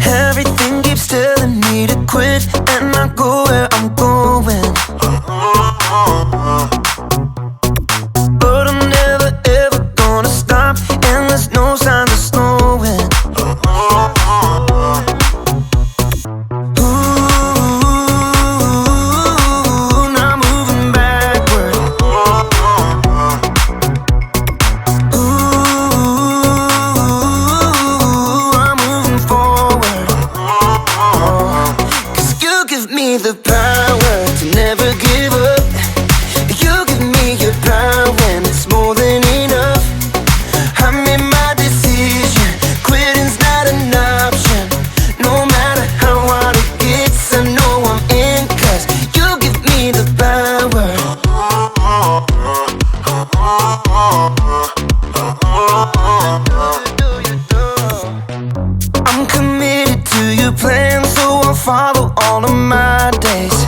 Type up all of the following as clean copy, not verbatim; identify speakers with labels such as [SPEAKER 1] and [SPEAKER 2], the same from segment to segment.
[SPEAKER 1] Everything keeps telling me to quit and not go where I'm going. But I'm never ever gonna stop, and there's no signs of slowing. Ooh, now moving backward. Ooh, I'm moving forward. 'Cause you give me the power to never give up. You give me your power when it's more than enough. I made my decision, quitting's not an option. No matter how hard it gets, I know I'm in, 'cause you give me the power. I'm committed to your plan, so I'll follow all of my days.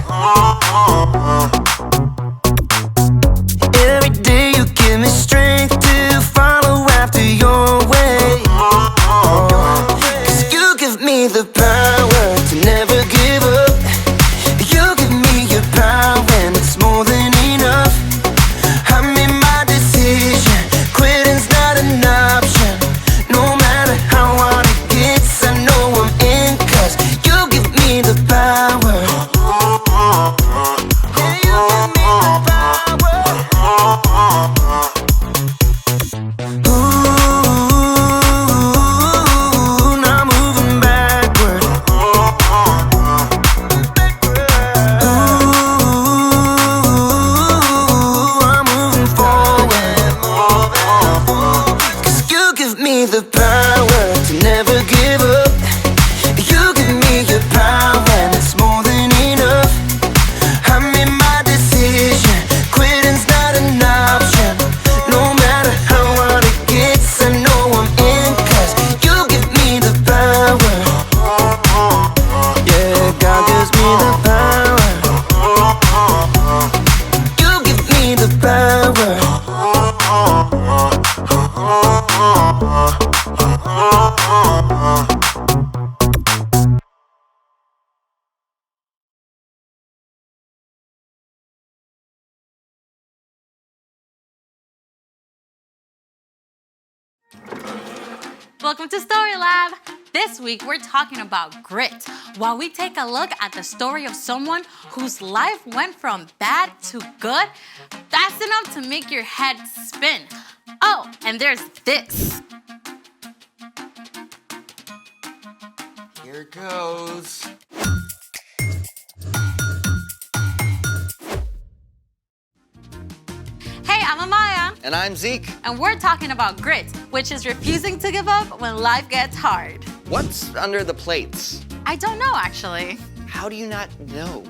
[SPEAKER 1] Every day you give me strength to follow after your way. 'Cause you give me the power to never give up. You give me your power and it's more than enough. I made my decision, quitting's not an option. No matter how hard it gets, I know I'm in, 'cause you give me the power. Yeah, you give me the power. Ooh, now moving backward. Ooh, I'm moving forward. 'Cause you give me the power to never give up. You give me your power and it's more than enough. I made my decision, quitting's not an option. No matter how hard it gets, I know I'm in, 'cause you give me the power. Yeah, God gives me the power. You give me the power.
[SPEAKER 2] Welcome to Story Lab. This week we're talking about grit, while we take a look at the story of someone whose life went from bad to good. That's enough to make your head spin. Oh, and there's this.
[SPEAKER 3] Here goes.
[SPEAKER 2] Hey, I'm Amaya,
[SPEAKER 3] And I'm Zeke.
[SPEAKER 2] and we're talking about grit, which is refusing to give up when life gets hard.
[SPEAKER 3] What's under the plates?
[SPEAKER 2] I don't know, actually.
[SPEAKER 3] How do you not know?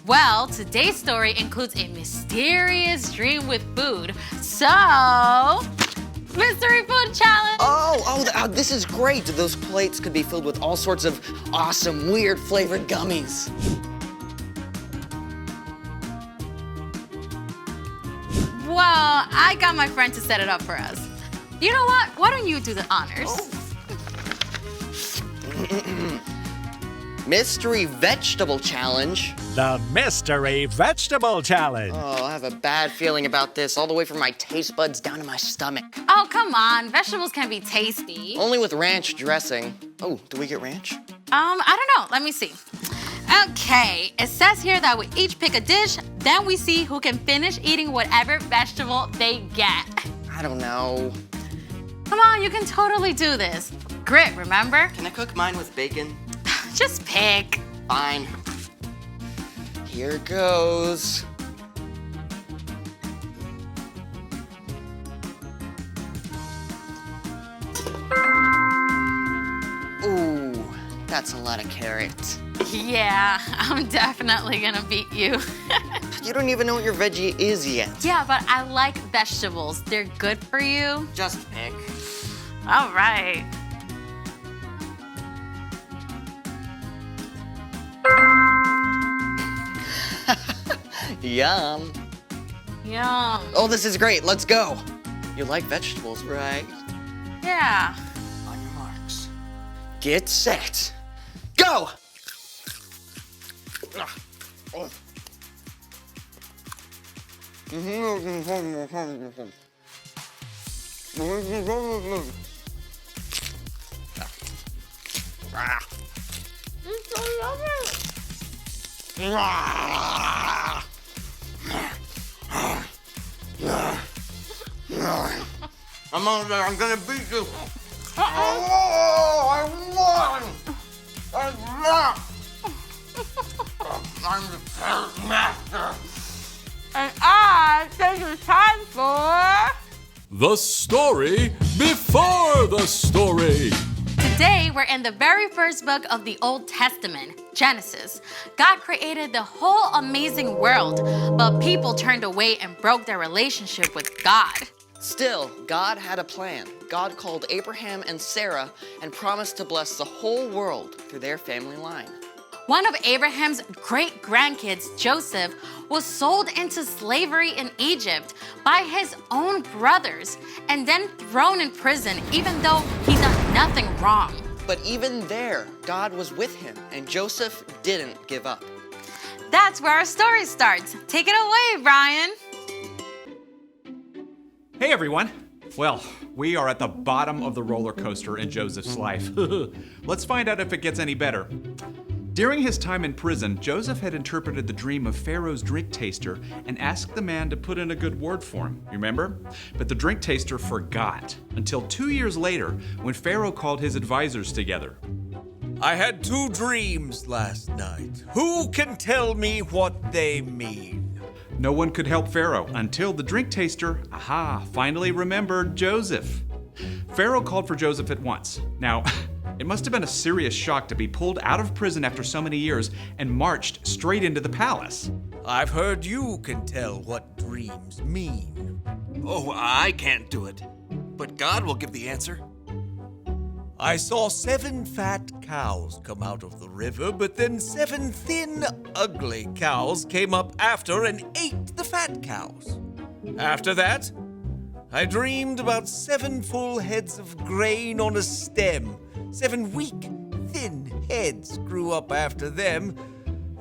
[SPEAKER 2] Well, today's story includes a mysterious dream with food. So, mystery food challenge.
[SPEAKER 3] Oh, this is great. Those plates could be filled with all sorts of awesome, weird flavored gummies.
[SPEAKER 2] Well, I got my friend to set it up for us. You know what? Why don't you do the honors?
[SPEAKER 3] Mystery vegetable challenge.
[SPEAKER 4] The Mystery Vegetable Challenge.
[SPEAKER 3] Oh, I have a bad feeling about this, all the way from my taste buds down to my stomach.
[SPEAKER 2] Oh, come on. Vegetables can be tasty.
[SPEAKER 3] Only with ranch dressing. Oh, do we get ranch?
[SPEAKER 2] I don't know. Let me see. Okay, it says here that we each pick a dish, then we see who can finish eating whatever vegetable they get.
[SPEAKER 3] I don't know.
[SPEAKER 2] Come on, you can totally do this. Grit, remember?
[SPEAKER 3] Can I cook mine with bacon?
[SPEAKER 2] Just pick.
[SPEAKER 3] Fine. Here goes. Ooh, that's a lot of carrots.
[SPEAKER 2] Yeah, I'm definitely gonna beat you.
[SPEAKER 3] You don't even know what your veggie is yet.
[SPEAKER 2] Yeah, but I like vegetables. They're good for you.
[SPEAKER 3] Just pick.
[SPEAKER 2] All right.
[SPEAKER 3] Yum.
[SPEAKER 2] Yum.
[SPEAKER 3] Oh, this is great. Let's go. You like vegetables, right?
[SPEAKER 2] Yeah.
[SPEAKER 3] On your marks. Get set. Go! I'm gonna beat you. Oh, I won! I'm the pet master.
[SPEAKER 2] And I think it's time for...
[SPEAKER 5] The story before the story.
[SPEAKER 2] Today, we're in the very first book of the Old Testament, Genesis. God created the whole amazing world, but people turned away and broke their relationship with God.
[SPEAKER 3] Still, God had a plan. God called Abraham and Sarah and promised to bless the whole world through their family line.
[SPEAKER 2] One of Abraham's great-grandkids, Joseph, was sold into slavery in Egypt by his own brothers and then thrown in prison even though he done nothing wrong.
[SPEAKER 3] But even there, God was with him, and Joseph didn't give up.
[SPEAKER 2] That's where our story starts. Take it away, Brian.
[SPEAKER 6] Hey everyone! Well, we are at the bottom of the roller coaster in Joseph's life. Let's find out if it gets any better. During his time in prison, Joseph had interpreted the dream of Pharaoh's drink taster and asked the man to put in a good word for him. You remember? But the drink taster forgot until 2 years later when Pharaoh called his advisors together.
[SPEAKER 7] I had 2 dreams last night. Who can tell me what they mean?
[SPEAKER 6] No one could help Pharaoh until the drink taster, finally remembered Joseph. Pharaoh called for Joseph at once. Now, it must have been a serious shock to be pulled out of prison after so many years and marched straight into the palace.
[SPEAKER 7] I've heard you can tell what dreams mean.
[SPEAKER 8] Oh, I can't do it. But God will give the answer.
[SPEAKER 7] I saw 7 fat cows come out of the river, but then 7 thin, ugly cows came up after and ate the fat cows. After that, I dreamed about 7 full heads of grain on a stem. 7 weak, thin heads grew up after them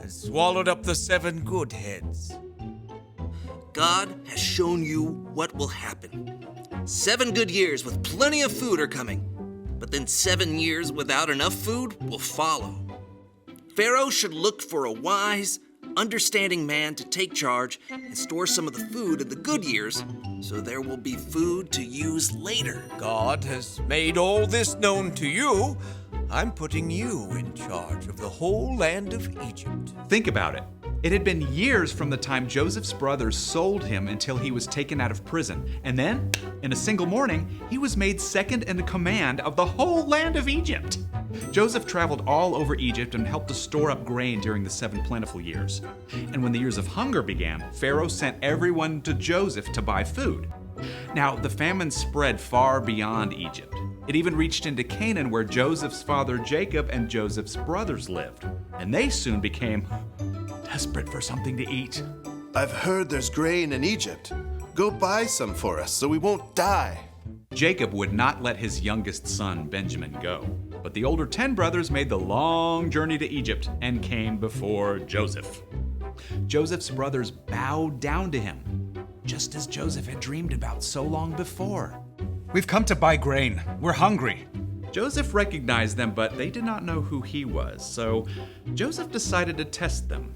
[SPEAKER 7] and swallowed up the 7 good heads.
[SPEAKER 8] God has shown you what will happen. 7 good years with plenty of food are coming, but then 7 years without enough food will follow. Pharaoh should look for a wise, understanding man to take charge and store some of the food in the good years so there will be food to use later.
[SPEAKER 7] God has made all this known to you. I'm putting you in charge of the whole land of Egypt.
[SPEAKER 6] Think about it. It had been years from the time Joseph's brothers sold him until he was taken out of prison. And then, in a single morning, he was made second in command of the whole land of Egypt. Joseph traveled all over Egypt and helped to store up grain during the 7 plentiful years. And when the years of hunger began, Pharaoh sent everyone to Joseph to buy food. Now, the famine spread far beyond Egypt. It even reached into Canaan, where Joseph's father Jacob and Joseph's brothers lived. And they soon became desperate for something to eat.
[SPEAKER 9] I've heard there's grain in Egypt. Go buy some for us so we won't die.
[SPEAKER 6] Jacob would not let his youngest son, Benjamin, go. But the older 10 brothers made the long journey to Egypt and came before Joseph. Joseph's brothers bowed down to him, just as Joseph had dreamed about so long before.
[SPEAKER 10] We've come to buy grain. We're hungry.
[SPEAKER 6] Joseph recognized them, but they did not know who he was, so Joseph decided to test them.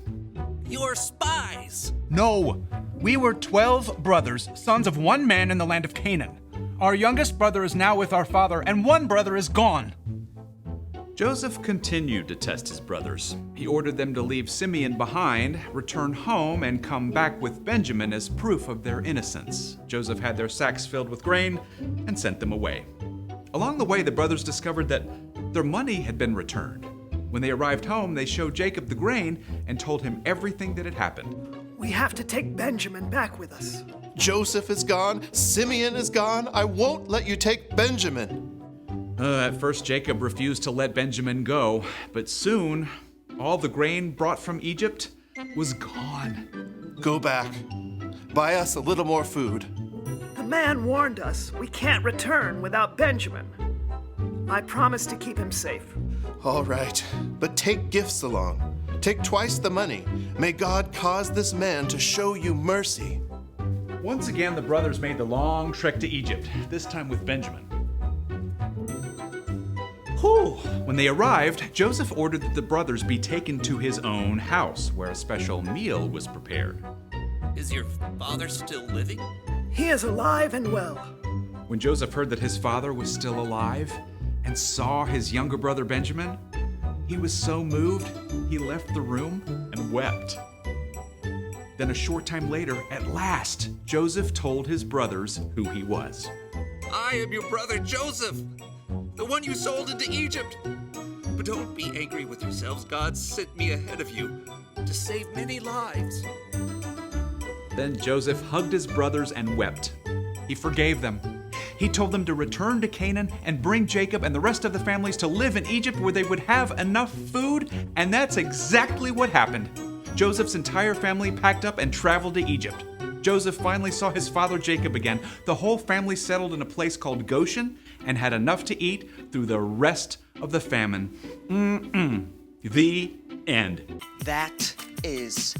[SPEAKER 8] You're spies!
[SPEAKER 10] No, we were 12 brothers, sons of one man in the land of Canaan. Our youngest brother is now with our father, and one brother is gone.
[SPEAKER 6] Joseph continued to test his brothers. He ordered them to leave Simeon behind, return home, and come back with Benjamin as proof of their innocence. Joseph had their sacks filled with grain and sent them away. Along the way, the brothers discovered that their money had been returned. When they arrived home, they showed Jacob the grain and told him everything that had happened.
[SPEAKER 11] We have to take Benjamin back with us.
[SPEAKER 9] Joseph is gone. Simeon is gone. I won't let you take Benjamin.
[SPEAKER 6] At first, Jacob refused to let Benjamin go, but soon, all the grain brought from Egypt was gone.
[SPEAKER 9] Go back. Buy us a little more food.
[SPEAKER 11] The man warned us we can't return without Benjamin. I promise to keep him safe.
[SPEAKER 9] All right, but take gifts along. Take twice the money. May God cause this man to show you mercy.
[SPEAKER 6] Once again, the brothers made the long trek to Egypt, this time with Benjamin. When they arrived, Joseph ordered that the brothers be taken to his own house, where a special meal was prepared.
[SPEAKER 8] Is your father still living?
[SPEAKER 11] He is alive and well.
[SPEAKER 6] When Joseph heard that his father was still alive and saw his younger brother Benjamin, he was so moved, he left the room and wept. Then a short time later, at last, Joseph told his brothers who he was.
[SPEAKER 8] I am your brother Joseph, the one you sold into Egypt. But don't be angry with yourselves. God sent me ahead of you to save many lives.
[SPEAKER 6] Then Joseph hugged his brothers and wept. He forgave them. He told them to return to Canaan and bring Jacob and the rest of the families to live in Egypt where they would have enough food, and that's exactly what happened. Joseph's entire family packed up and traveled to Egypt. Joseph finally saw his father Jacob again. The whole family settled in a place called Goshen and had enough to eat through the rest of the famine. The end.
[SPEAKER 3] That is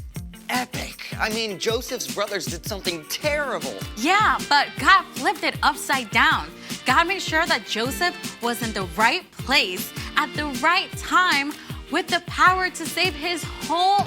[SPEAKER 3] epic. I mean, Joseph's brothers did something terrible.
[SPEAKER 2] Yeah, but God flipped it upside down. God made sure that Joseph was in the right place at the right time with the power to save his whole